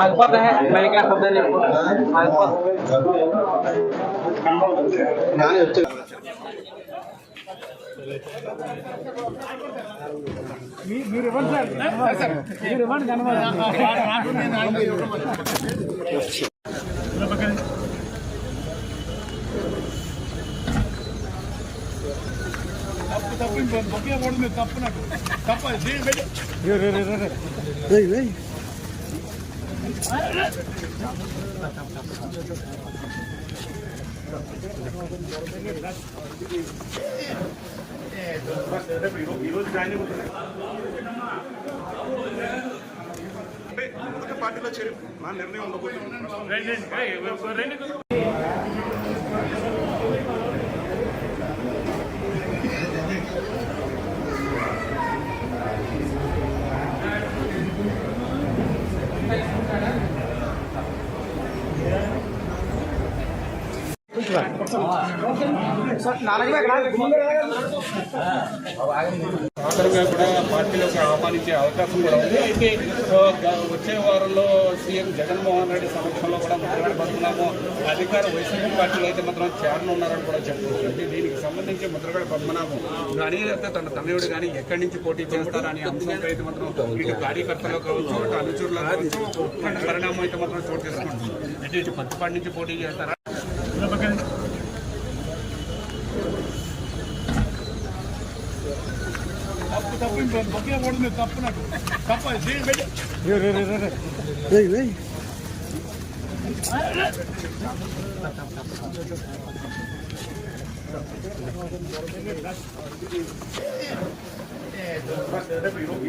आगपत है मैं क्या शब्द नहीं आगपत మీరు ఇవ్వండి సార్ మీరు ఇవ్వండి తప్పు నాకు తప్ప పార్టీలో చేరి నా నిర్ణయం ఉండబోతుంది. ఆఖరిగా కూడా పార్టీలోకి ఆహ్వానించే అవకాశం కూడా ఉంది. అయితే వచ్చే వారంలో సీఎం జగన్మోహన్ రెడ్డి సమక్షంలో కూడా ముద్రగడ పద్మనాభం అధికార వైసీపీ పార్టీలో అయితే మాత్రం చేరనున్నారని కూడా చెప్పుకోవచ్చు. దీనికి సంబంధించి ముద్రగడ పద్మనాభం కానీ లేకపోతే తన తనయుడు కానీ ఎక్కడి నుంచి పోటీ చేస్తారనే అంశంపై అయితే మాత్రం ఇటు కార్యకర్తలు కావచ్చు, ఇటు అనుచరులు కావచ్చు, పరిణామం అయితే మాత్రం చోటు చేసుకుంటుంది. అంటే ఇటు పత్తిపాటి నుంచి పోటీ చేస్తారా తప్పు నాకు తప్ప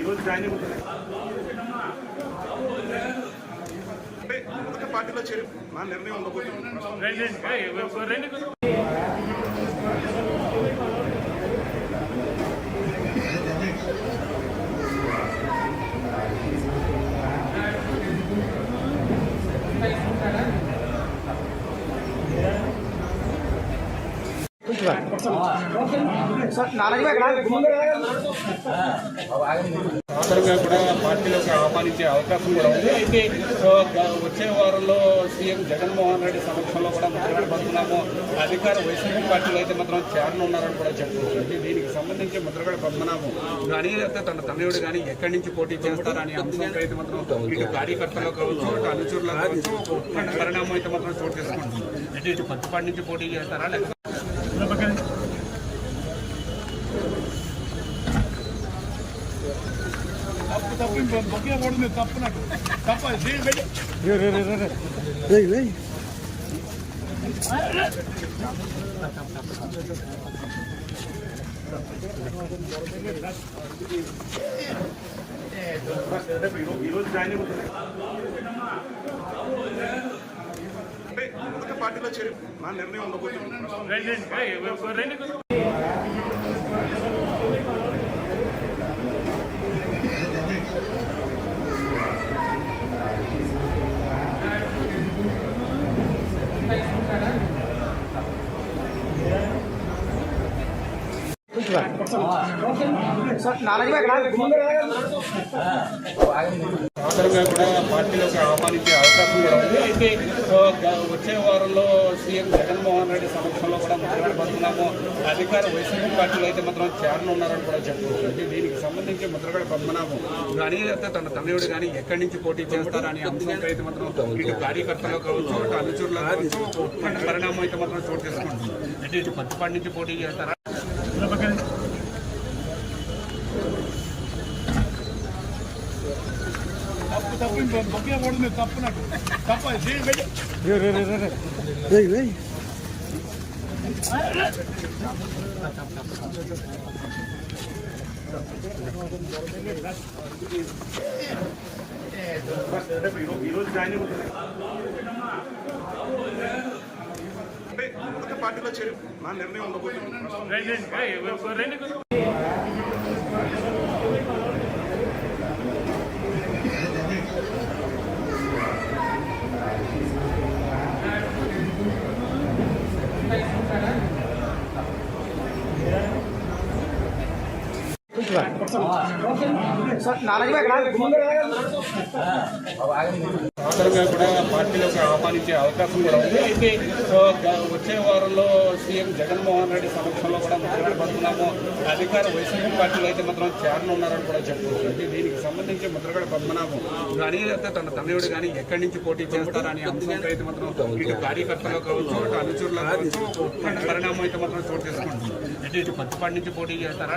ఈరోజు జాయిన్ పార్టీలో చేరి నా నిర్ణయం ఉండబోతుంది. ఆఖరిగా కూడా పార్టీలోకి ఆహ్వానించే అవకాశం కూడా ఉంది. అయితే వచ్చే వారంలో సీఎం జగన్మోహన్ రెడ్డి సమక్షంలో కూడా ముద్రగడ పద్మనాభం అధికార వైసీపీ పార్టీలో అయితే మాత్రం చేరనున్నారని కూడా చెప్పుకోవచ్చు. దీనికి సంబంధించి ముద్రగడ పద్మనాభం కానీ లేకపోతే తన తనయుడు కానీ ఎక్కడి నుంచి పోటీ చేస్తారనే అంశంపై అయితే మాత్రం ఇటు కార్యకర్తలు కావచ్చు, ఇటు అనుచరులు కావచ్చు, పరిణామం అయితే మాత్రం చోటు చేసుకుంటుంది. అంటే ఇటు పత్తిపాటి నుంచి పోటీ చేస్తారా లేకపోతే తప్పు నాకు తప్ప ఈరోజు జాయిన్ పార్టీలో చేరి నా నిర్ణయం ఉండబోతుంది. ఆఖరిగా కూడా పార్టీలోకి ఆహ్వానించే అవకాశం కూడా ఉంది. అయితే వచ్చే వారంలో సీఎం జగన్మోహన్ రెడ్డి సమక్షంలో కూడా ముద్రగడ పద్మనాభం అధికార వైసీపీ పార్టీలో అయితే మాత్రం చేరనున్నారని కూడా చెప్పుకోవచ్చు. దీనికి సంబంధించి ముద్రగడ పద్మనాభం కానీ లేకపోతే తన తనయుడు కానీ ఎక్కడి నుంచి పోటీ చేస్తారనే అంశంపై అయితే మాత్రం ఇటు కార్యకర్తలు కావచ్చు, ఇటు అనుచరులు కావచ్చు, పరిణామం అయితే మాత్రం చోటు చేసుకుంటుంది. అంటే ఇటు పత్తిపాటి నుంచి పోటీ చేస్తారా తప్పు నాకు తప్ప ఈరోజు జాయిన్ పార్టీలో చేరి నా నిర్ణయం ఉండబోతుంది. సాధారణంగా కూడా పార్టీలోకి ఆహ్వానించే అవకాశం కూడా ఉంది. అయితే వచ్చే వారంలో సీఎం జగన్మోహన్ రెడ్డి సమక్షంలో కూడా ముద్రగడ అధికార వైసీపీ పార్టీలో అయితే మాత్రం చేరనున్నారని కూడా చెప్పుకోవచ్చు. అయితే దీనికి సంబంధించి ముద్రగడ పద్మనాభం కానీ లేకపోతే తన తనయుడు కానీ ఎక్కడి నుంచి పోటీ చేస్తారనే అంశంపై అయితే మాత్రం ఇటు కార్యకర్తలు కావచ్చు, ఇటు అనుచరులు కావచ్చు, పరిణామం అయితే మాత్రం చోటు చేసుకుంటుంది. అంటే ఇటు కొత్తపాటి నుంచి పోటీ చేస్తారా